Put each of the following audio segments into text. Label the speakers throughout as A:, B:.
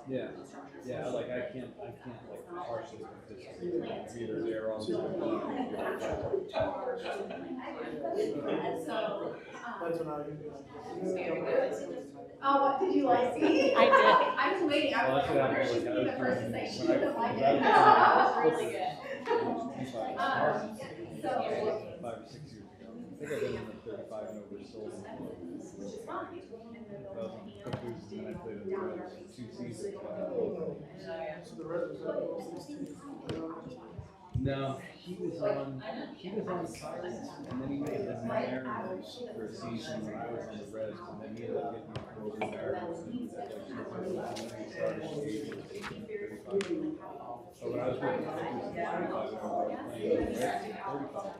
A: Yeah, yeah. Like I can't like partially participate. Either there or
B: That's when I was
C: Oh, what did you like see?
D: I did.
C: I was waiting. I was
A: Well,
C: wondering
A: that's
C: if she
A: what
C: would be the
A: I
C: first to
A: was
C: say she
A: doing
C: didn't like
A: when
C: it.
A: I
C: That
A: was
C: was really good. So,
A: 5 or 6 years ago. I think I've been in the 35 and over sold.
C: which is fine.
A: Clippers, and then I played in the Reds 2 seasons.
B: so the rest was
A: No, he was on the Pirates, and then he made the Mariners for a season when I was on the Reds, and then he ended up getting over the Mariners, and he was like, he started skating at 35. So when I was with the Clippers in 35, I was playing with the Reds at 35.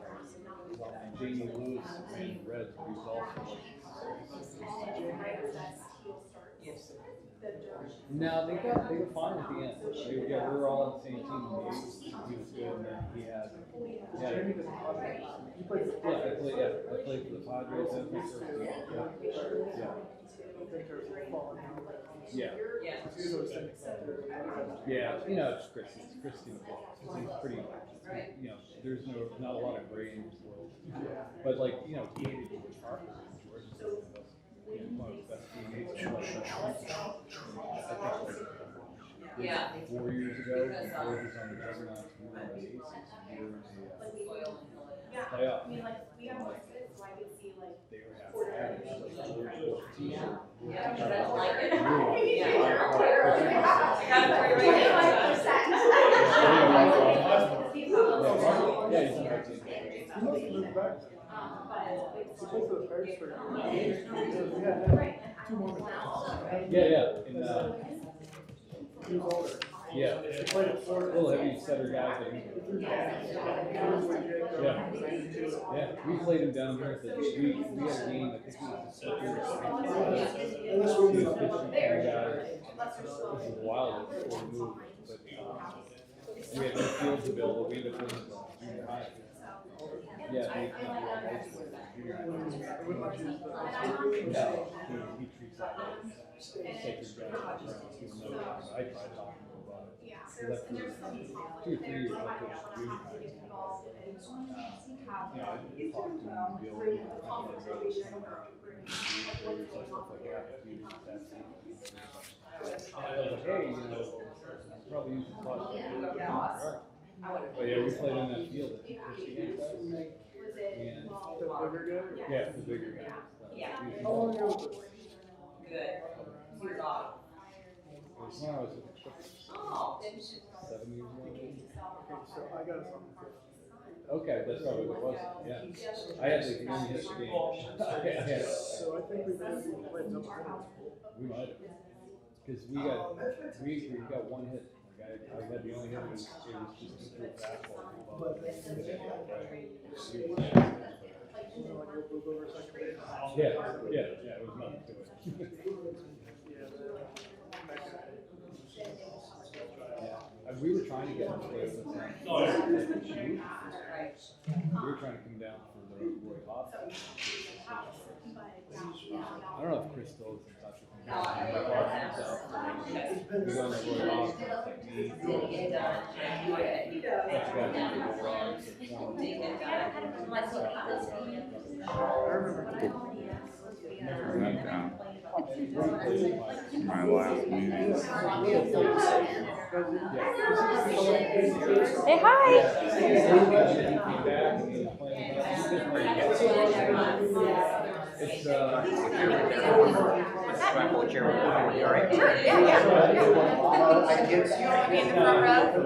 A: And Jamie Lewis made the Reds, but he was also no, they got fine at the end. We were all on the same team in the 80s. He was good, and then he had. Yeah, I played for the Padres. That was my first team. Yeah. Yeah, you know, it's Christy. He's pretty, you know, there's not a lot of gray in his world. But like, you know, he hated George Harper. George is one of the best teammates.
D: Yeah.
A: 4 years ago, George was on the Juggernauts. We were on the Aces. We were in the playoff.
C: I mean, like, we have more kids, so I could see, like,
A: They were half t-shirt.
D: Yeah, because I don't like it.
A: Yeah, he's on our team.
B: He must have moved back. He played for the Pirates for two more.
A: Yeah. In,
B: He was older.
A: yeah.
B: He played at Florida.
A: Little heavy setter guy, but yeah. We played him down here at the we had a game, I think it was the Slippers. He was pitching for the guys. This is wild before we moved, but we had no fields available. We ended up playing junior high. Yeah, he treats that sacred guy. I tried talking to him about it. He left for 2 or 3 years after junior high. You know, I talked to him, be able to stuff like that. I was like, hey, you know, probably use the pot. But yeah, we played in that field at Christie against us. And yeah, the bigger guy.
D: Yeah.
B: Oh, yeah.
D: Good. He was off.
A: It was when I was with the Clippers.
D: Oh.
A: 7 years ago.
B: So I got something.
A: Okay, that's probably what it was. Yeah. I had the only hit the game. I had
B: So I think we maybe played something.
A: we might have. Because we got one hit. Like I had the only hit. It was just a straight fastball. Yeah, it was nothing to it. We were trying to get him to play with us. We were trying to come down for the Roy Hobbs. I don't know if Chris still is in touch with him. He's on the Roy Hobbs.
E: Write that down. My last meeting.
D: Say hi.
A: It's
D: Sure, yeah.
C: Be in the front row.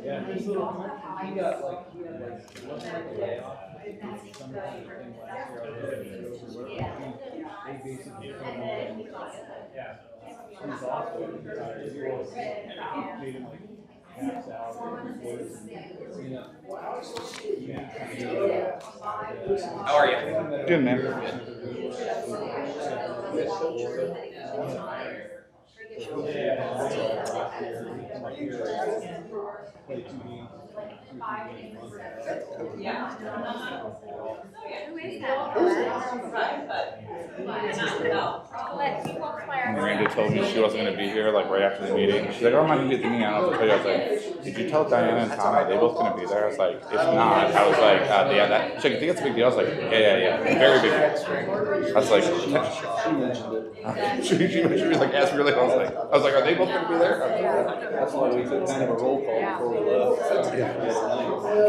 A: Yeah, he got like a layoff. Some kind of thing last year. They basically he's also made him like half salary. You know.
E: How are you?
F: Good, man.
A: Play 2 games.
D: Yeah.
C: Who is that?
D: Right, but no.
C: Let people play.
F: Miranda told me she wasn't going to be here like right after the meeting. She's like, "Oh, I'm not going to get the meeting." I don't know if I told you. I was like, "Did you tell Diana and Tom are they both going to be there?" I was like, "If not," I was like, "Yeah, that." She's like, "I think it's a big deal." I was like, "Yeah, very big deal." I was like,
A: She mentioned it.
F: she was like, "Ask really." I was like, "Are they both going to be there?"
A: That's why we took kind of a roll call before we left.
F: Yeah.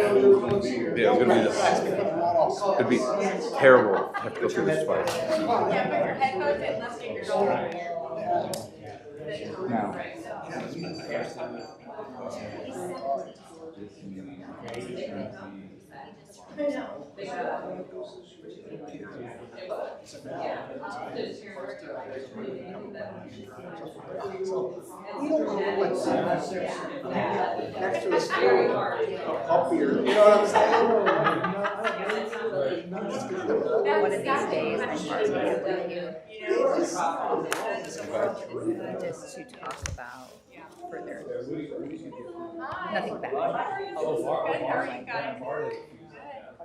A: Who was gonna be here?
F: Yeah, it was going to be it'd be terrible to have to go through this twice.
C: Yeah, put your headphones in, let's get your goal.
F: Now,
B: Next to a scary puppy or, you know what I'm saying?
G: One of these days, I'm going to get with you just to talk about further. Nothing bad.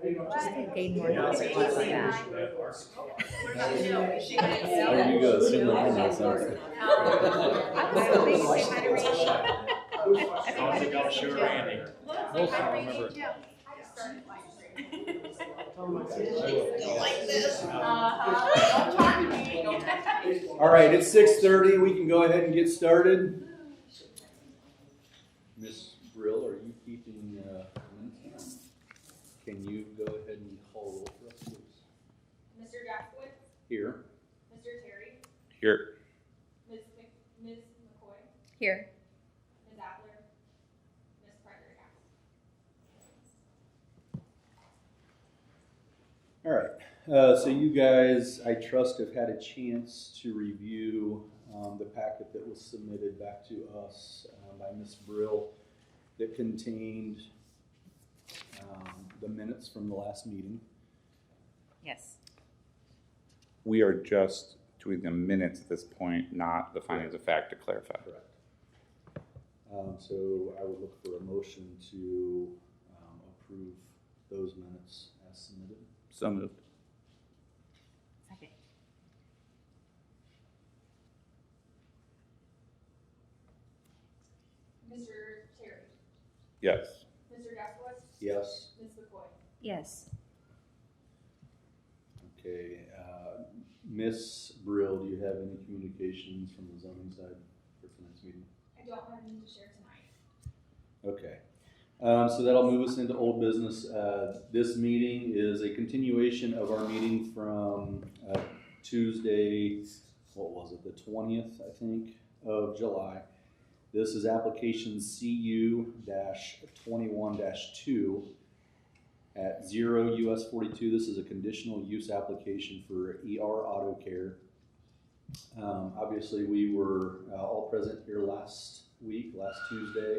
G: Just to gain more knowledge about that.
A: There you go, similar almost, something. All right, it's 6:30. We can go ahead and get started. Miss Brill, are you keeping minutes? Can you go ahead and call roll for us, please?
C: Mr. Jackowitz,
A: Here.
C: Mr. Terry,
F: here,
C: Ms. McCoy,
G: Here.
C: Ms. Adler, Ms. Prendergast.
A: All right. So you guys, I trust, have had a chance to review the packet that was submitted back to us by Ms. Brill that contained the minutes from the last meeting.
G: Yes.
F: we are just doing the minutes at this point, not the findings of fact to clarify.
A: Correct. So I would look for a motion to approve those minutes as submitted.
F: So moved.
G: Second.
C: Mr. Terry,
F: Yes.
C: Mr. Jackowitz,
A: Yes.
C: Ms. McCoy.
G: Yes.
A: Okay. Miss Brill, do you have any communications from the zoning side for tonight's meeting?
C: I don't have any to share tonight.
A: Okay. So that'll move us into old business. This meeting is a continuation of our meeting from Tuesday, what was it, the 20th, I think, of July. This is application CU-21-2 at 0 US 42. This is a conditional use application for ER Auto Care. Obviously, we were all present here last Tuesday,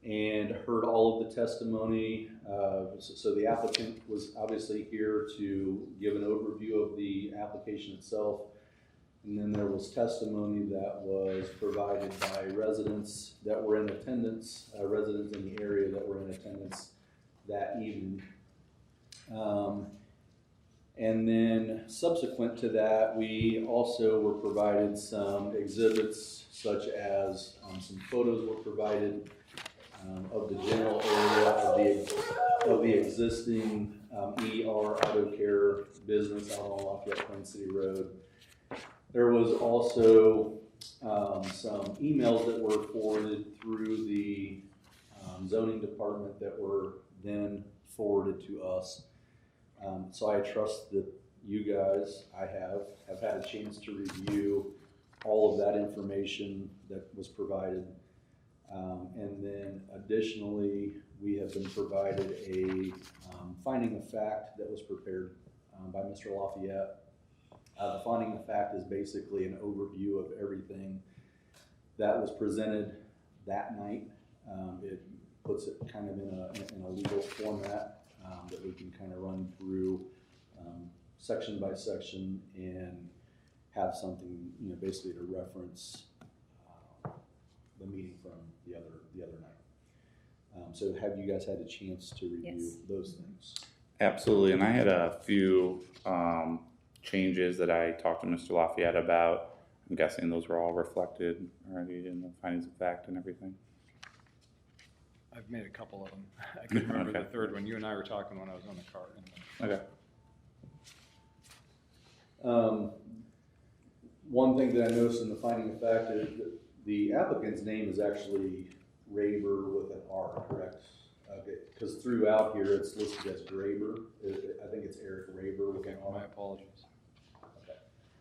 A: and heard all of the testimony. So the applicant was obviously here to give an overview of the application itself. And then there was testimony that was provided by residents that were in attendance, residents in the area that were in attendance that evening. And then subsequent to that, we also were provided some exhibits, such as some photos were provided of the general area of the existing ER Auto Care business out on Lafayette Plain City Road. There was also some emails that were forwarded through the zoning department that were then forwarded to us. So I trust that you guys, I have had a chance to review all of that information that was provided. And then additionally, we have been provided a finding of fact that was prepared by Mr. Lafayette. The finding of fact is basically an overview of everything that was presented that night It puts it kind of in a legal format that we can kind of run through section by section and have something, basically to reference the meeting from the other night. So have you guys had a chance to review
G: Yes.
A: those things?
F: Absolutely, and I had a few changes that I talked to Mr. Lafayette about. I'm guessing those were all reflected already in the findings of fact and everything.
H: I've made a couple of them. I can remember
F: Okay.
H: the third one. You and I were talking when I was on the car.
F: Okay.
A: One thing that I noticed in the finding of fact is that the applicant's name is actually Raber with an R, correct? Okay, because throughout here it's listed as Graber. I think it's Eric Raber with
H: Okay,
A: an
H: my
A: R.
H: apologies.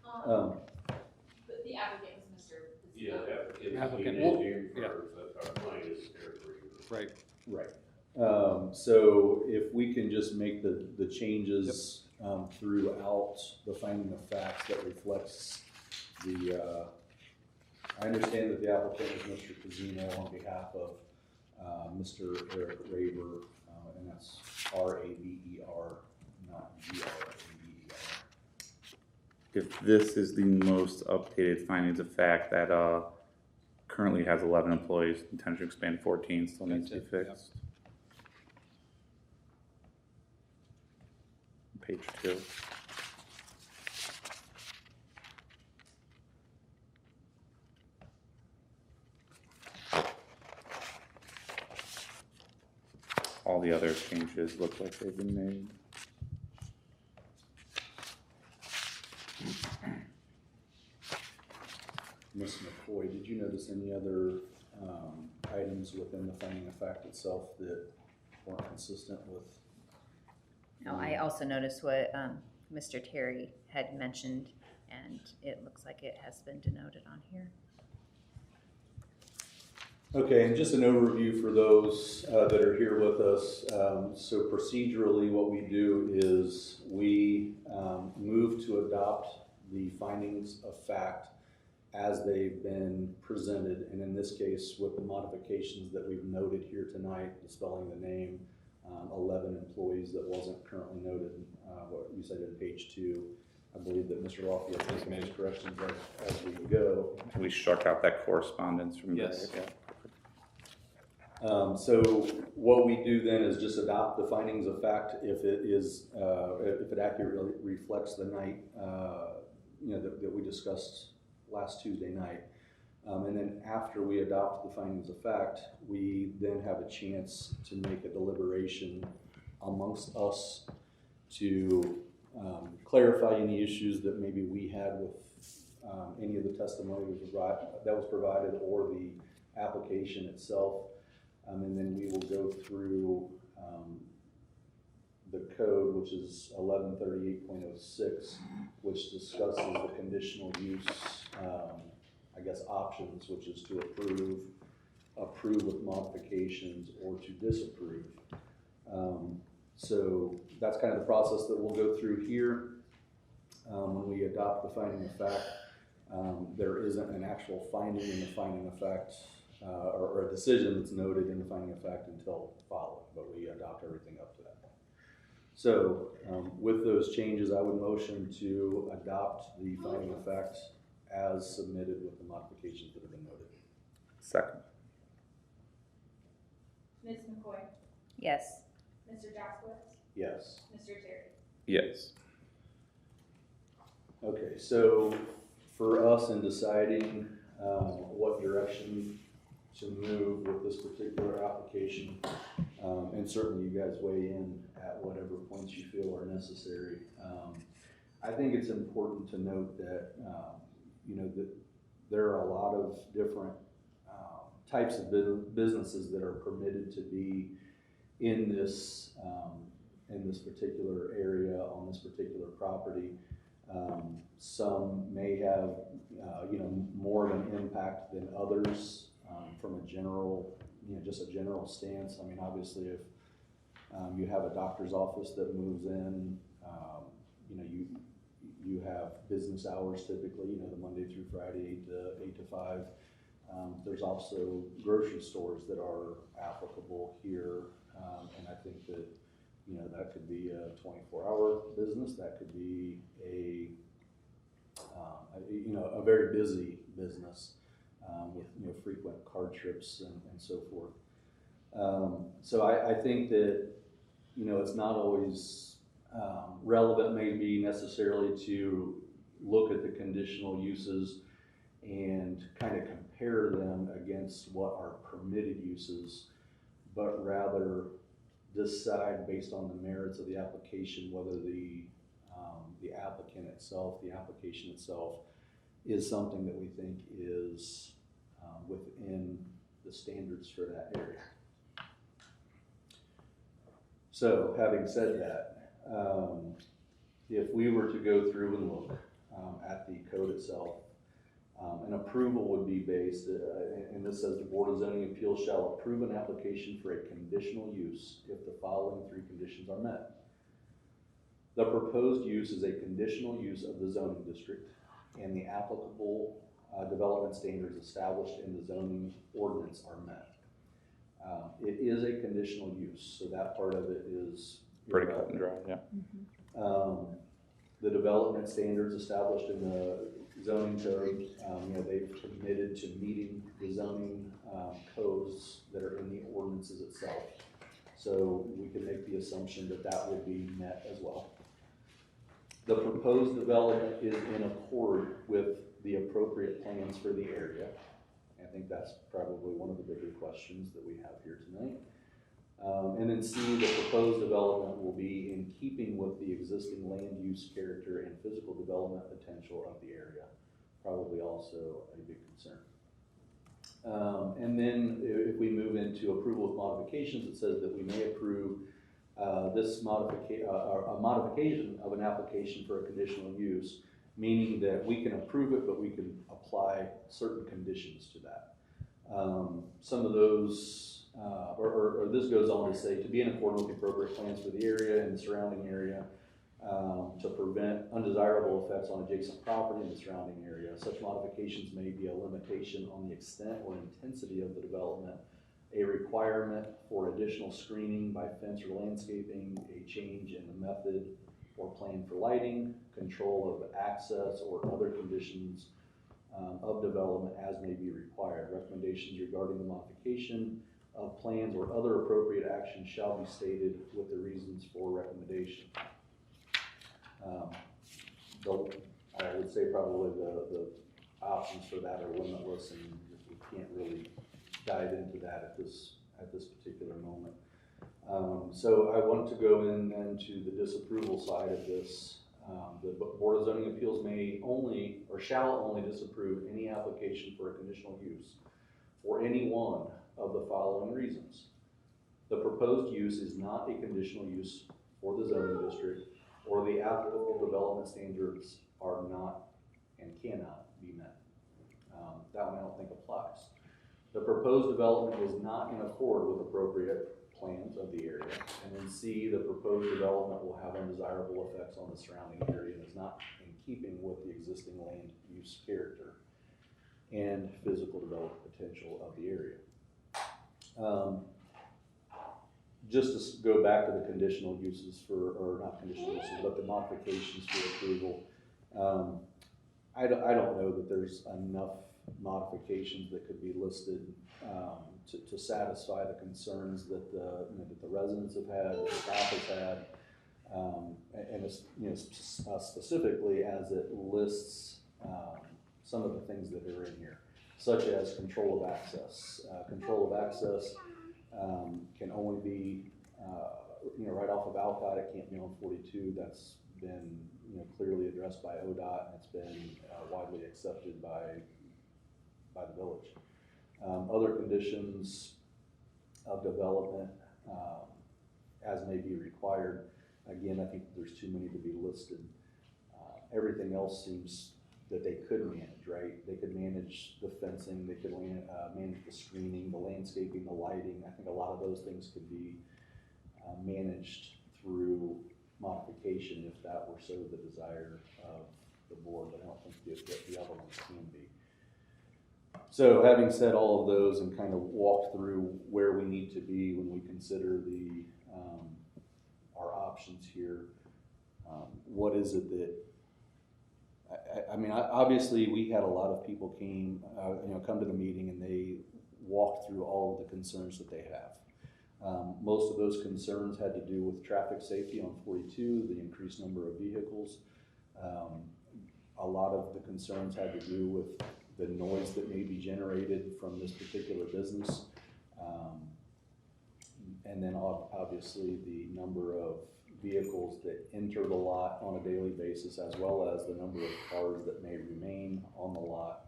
C: But the applicant was Mr.
I: Yeah, the
H: Applicant.
I: applicant.
H: Yeah.
I: But our client is Eric Reaver.
H: Right.
A: Right. So if we can just make the changes throughout the finding of facts that reflects I understand that the applicant is Mr. Casino on behalf of Mr. Eric Raber, and that's R-A-B-E-R, not G-R-A-B-E-R.
F: If this is the most updated findings of fact that currently has 11 employees, intention to expand 14, still needs to be
H: That's it,
F: fixed. Page 2. All the other changes look like they've been made.
A: Ms. McCoy, did you notice any other items within the finding of fact itself that weren't consistent with?
G: No, I also noticed what Mr. Terry had mentioned, and it looks like it has been denoted on here.
A: Okay, and just an overview for those that are here with us. So procedurally, what we do is we move to adopt the findings of fact as they've been presented, and in this case, with the modifications that we've noted here tonight, the spelling the name, 11 employees that wasn't currently noted, what you said in page 2. I believe that Mr. Lafayette has made corrections as we go.
F: We struck out that correspondence from
H: Yes.
F: there. Yeah.
A: So what we do then is just adopt the findings of fact if it accurately reflects the night, that we discussed last Tuesday night. And then after we adopt the findings of fact, we then have a chance to make a deliberation amongst us to clarify any issues that maybe we had with any of the testimony that was provided or the application itself. And then we will go through the code, which is 1138.06, which discusses the conditional use, options, which is to approve with modifications, or to disapprove. So that's kind of the process that we'll go through here. When we adopt the finding of fact, there isn't an actual finding in the finding of fact or a decision that's noted in the finding of fact until following, but we adopt everything up to that point. So with those changes, I would motion to adopt the finding of fact as submitted with the modifications that have been noted.
F: Second.
C: Ms. McCoy,
G: Yes.
C: Mr. Jaskowitz,
A: Yes.
C: Mr. Terry.
F: Yes.
A: Okay, so for us in deciding what direction to move with this particular application, and certainly you guys weigh in at whatever points you feel are necessary. I think it's important to note that that there are a lot of different types of businesses that are permitted to be in this particular area on this particular property. Some may have more of an impact than others from a general, just a general stance. I mean, obviously, if you have a doctor's office that moves in, you have business hours typically, the Monday through Friday, 8 to 5. There's also grocery stores that are applicable here, and I think that, you know, that could be a 24-hour business, that could be a very busy business, with, you know, frequent car trips and so forth. So I think that, you know, it's not always relevant maybe necessarily to look at the conditional uses and kind of compare them against what are permitted uses, but rather decide based on the merits of the application whether the applicant itself, the application itself, is something that we think is within the standards for that area. So, having said that, if we were to go through and look at the code itself, an approval would be based, and this says the Board of Zoning Appeals shall approve an application for a conditional use if the following 3 conditions are met. The proposed use is a conditional use of the zoning district, and the applicable development standards established in the zoning ordinance are met. It is a conditional use, so that part of it is
F: Pretty cut and dry, yeah.
A: The development standards established in the zoning code, you know, they've committed to meeting the zoning codes that are in the ordinances itself. So we can make the assumption that that would be met as well. The proposed development is in accord with the appropriate plans for the area. I think that's probably one of the bigger questions that we have here tonight. And then C, the proposed development will be in keeping with the existing land use character and physical development potential of the area. Probably also a big concern. And then if we move into approval of modifications, it says that we may approve a modification of an application for a conditional use, meaning that we can approve it, but we can apply certain conditions to that. Some of those, or this goes on to say, to be in accordance with the appropriate plans for the area and the surrounding area, to prevent undesirable effects on adjacent property in the surrounding area. Such modifications may be a limitation on the extent or intensity of the development, a requirement for additional screening by fence or landscaping, a change in the method or plan for lighting, control of access, or other conditions of development as may be required. Recommendations regarding the modification of plans or other appropriate actions shall be stated with the reasons for recommendation. I would say probably the options for that are limitless, and we can't really dive into that at this particular moment. So I want to go into the disapproval side of this. The Board of Zoning Appeals may only or shall only disapprove any application for a conditional use for any one of the following reasons. The proposed use is not a conditional use for the zoning district, or the applicable development standards are not and cannot be met. That one I don't think applies. The proposed development is not in accord with appropriate plans of the area. And then C, the proposed development will have undesirable effects on the surrounding area and is not in keeping with the existing land use character and physical development potential of the area. Just to go back to the conditional uses or not conditional uses, but the modifications for approval. I don't know that there's enough modifications that could be listed to satisfy the concerns that the residents have had, that the staff has had, and it's, specifically as it lists some of the things that are in here, such as control of access. Control of access can only be right off of Alcott. It can't be on 42. That's been clearly addressed by ODOT, and it's been widely accepted by the village. Other conditions of development as may be required. Again, I think there's too many to be listed. Everything else seems that they could manage, right? They could manage the fencing, they could manage the screening, the landscaping, the lighting. I think a lot of those things could be managed through modification if that were so the desire of the board, but I don't think the other ones can be. So having said all of those and kind of walked through where we need to be when we consider our options here, what is it that, I mean, obviously we had a lot of people come to the meeting and they walked through all of the concerns that they have. Most of those concerns had to do with traffic safety on 42, the increased number of vehicles. A lot of the concerns had to do with the noise that may be generated from this particular business. And then obviously the number of vehicles that enter the lot on a daily basis, as well as the number of cars that may remain on the lot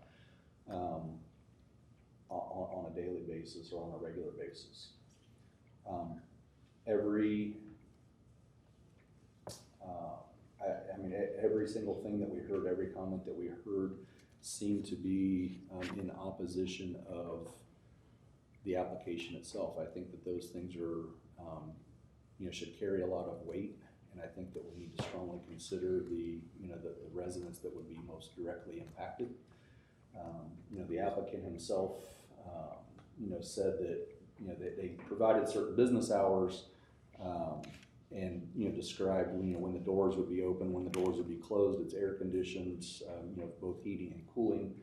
A: on a daily basis or on a regular basis. Every single thing that we heard, every comment that we heard seemed to be in opposition of the application itself. I think that those things are, should carry a lot of weight, and I think that we need to strongly consider the residents that would be most directly impacted. The applicant himself, said that they provided certain business hours, and described when the doors would be open, when the doors would be closed. It's air conditioned, both heating and cooling.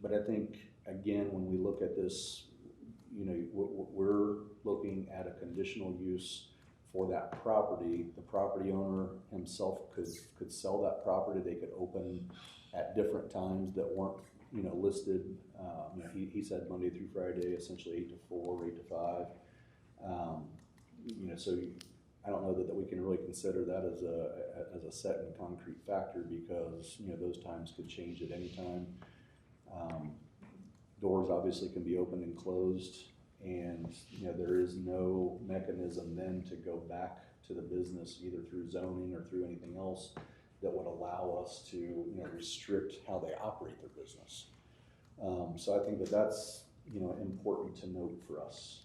A: But I think again, when we look at this, we're looking at a conditional use for that property. The property owner himself could sell that property. They could open at different times that weren't listed. He said Monday through Friday, essentially 8 to 4, 8 to 5. So I don't know that we can really consider that as a set and concrete factor, because those times could change at any time. Doors obviously can be opened and closed, and there is no mechanism then to go back to the business either through zoning or through anything else that would allow us to restrict how they operate their business. So I think that that's important to note for us.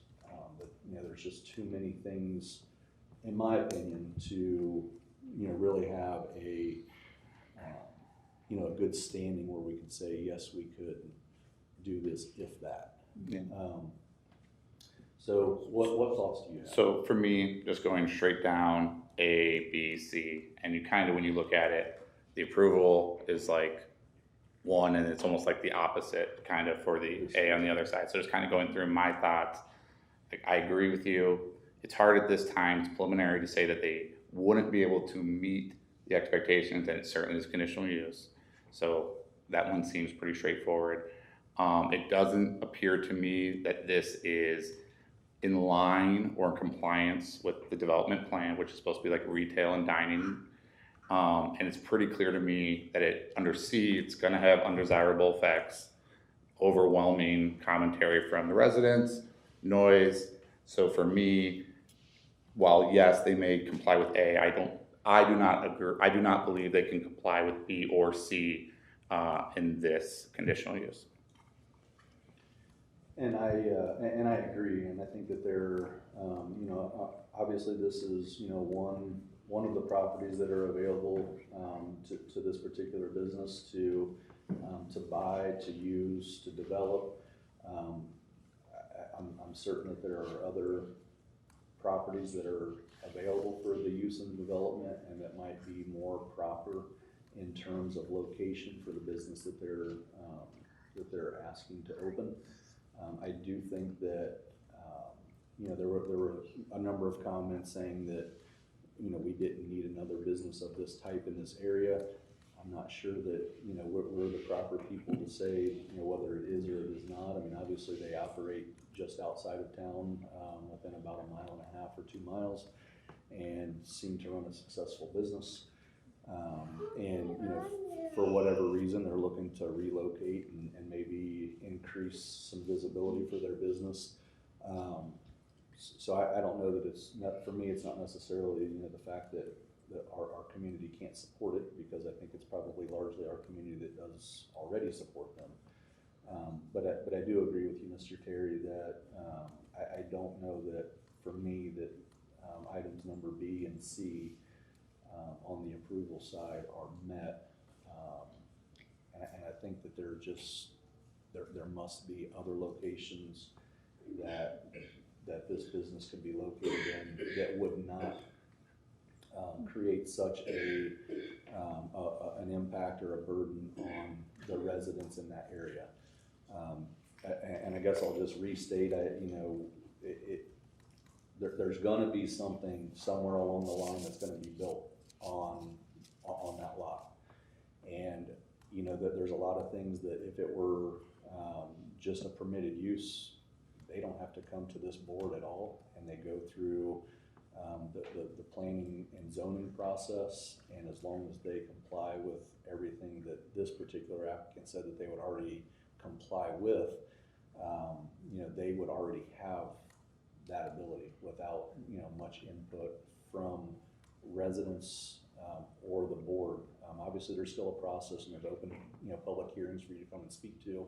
A: That there's just too many things, in my opinion, to really have a good standing where we could say yes, we could do this if that.
F: Yeah.
A: So what thoughts do you have?
F: So for me, just going straight down A, B, C, and you kind of, when you look at it, the approval is like 1, and it's almost like the opposite kind of for the A on the other side. So just kind of going through my thoughts. Like, I agree with you. It's hard at this time, it's preliminary, to say that they wouldn't be able to meet the expectations, and it certainly is conditional use. So that one seems pretty straightforward. It doesn't appear to me that this is in line or in compliance with the development plan, which is supposed to be like retail and dining. And it's pretty clear to me that under C, it's gonna have undesirable effects, overwhelming commentary from the residents, noise. So for me, while yes, they may comply with A, I do not agree. I do not believe they can comply with B or C in this conditional use.
A: And I agree, and I think that they're, obviously this is, one of the properties that are available to this particular business to buy, to use, to develop. I'm certain that there are other properties that are available for the use and development, and that might be more proper in terms of location for the business that they're asking to open. I do think that there were a number of comments saying that we didn't need another business of this type in this area. I'm not sure that we're the proper people to say whether it is or it is not. I mean, obviously they operate just outside of town, within about 1.5 miles or 2 miles, and seem to run a successful business. And for whatever reason, they're looking to relocate and maybe increase some visibility for their business. So I don't know that it's not, for me, it's not necessarily the fact that our community can't support it, because I think it's probably largely our community that does already support them. But I do agree with you, Mr. Terry, that I don't know that for me that items number B and C on the approval side are met, and I think that they're just there must be other locations that this business can be located in that would not create such an impact or a burden on the residents in that area. And I guess I'll just restate, there's gonna be something somewhere along the line that's gonna be built on that lot. And, that there's a lot of things that if it were just a permitted use, they don't have to come to this board at all, and they go through the planning and zoning process, and as long as they comply with everything that this particular applicant said that they would already comply with, they would already have that ability without, much input from residents or the board. Obviously, there's still a process, and there's open, public hearings for you to come and speak to.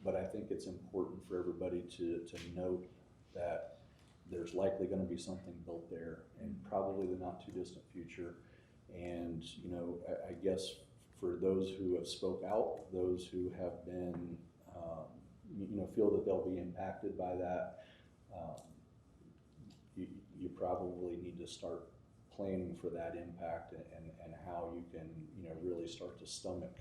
A: But I think it's important for everybody to note that there's likely going to be something built there, and probably the not too distant future. And I guess for those who have spoke out, those who have been, feel that they'll be impacted by that, you probably need to start planning for that impact and how you can, really start to stomach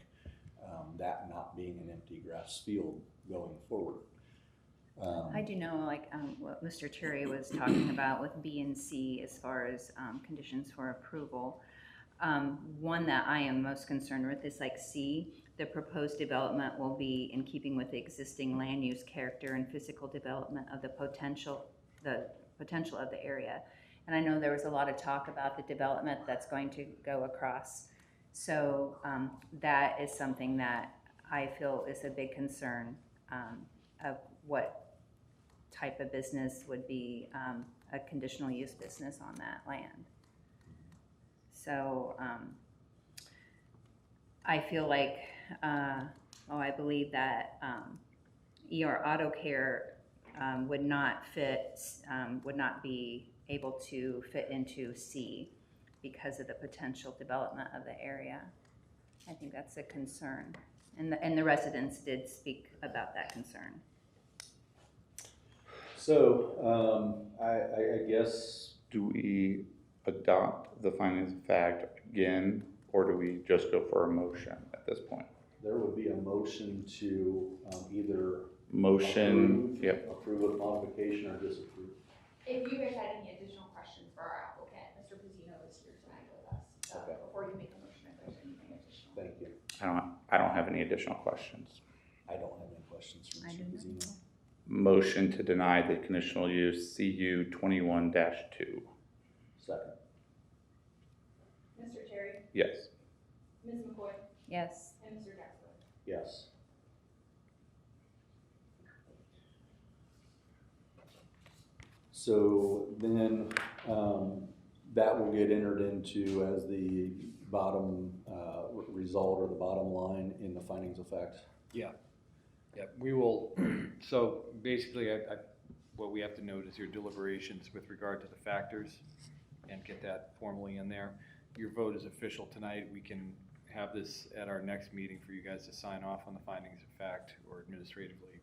A: that not being an empty grass field going forward.
G: I do know, what Mr. Terry was talking about with B and C as far as conditions for approval. One that I am most concerned with is C, the proposed development will be in keeping with the existing land use character and physical development of the potential of the area. And I know there was a lot of talk about the development that's going to go across. So that is something that I feel is a big concern of what type of business would be a conditional use business on that land. So I feel like, I believe that ER Auto Care would not be able to fit into C because of the potential development of the area. I think that's a concern. And the residents did speak about that concern.
A: So I guess,
F: Do we adopt the findings of fact again, or do we just go for a motion at this point?
A: there would be a motion to either approve with modification or disapprove.
C: If you guys had any additional questions for our applicant, Mr. Pizzino is here tonight with us.
A: Okay.
C: Before you make a motion, if there's anything additional.
A: Thank you.
F: I don't have any additional questions.
A: I don't have any questions for Mr. Pizzino.
F: Motion to deny the conditional use CU 21-2.
A: Second.
C: Mr. Terry,
F: Yes.
C: Ms. McCoy,
G: Yes.
C: and Mr. Jackson.
A: Yes. So then that will get entered into as the bottom result or the bottom line in the findings of fact.
H: Yeah, we will, so basically what we have to note is your deliberations with regard to the factors and get that formally in there. Your vote is official tonight. We can have this at our next meeting for you guys to sign off on the findings of fact, or administratively,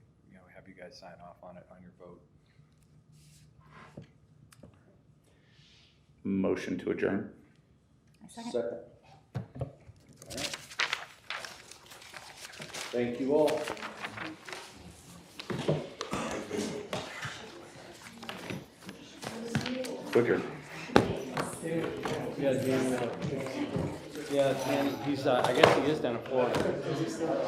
H: have you guys sign off on it on your vote.
F: Motion to adjourn.
G: Second.
A: Second. All right. Thank you all.
F: Adjourn.
H: Yeah, Dan, he's, I guess he is down in Florida.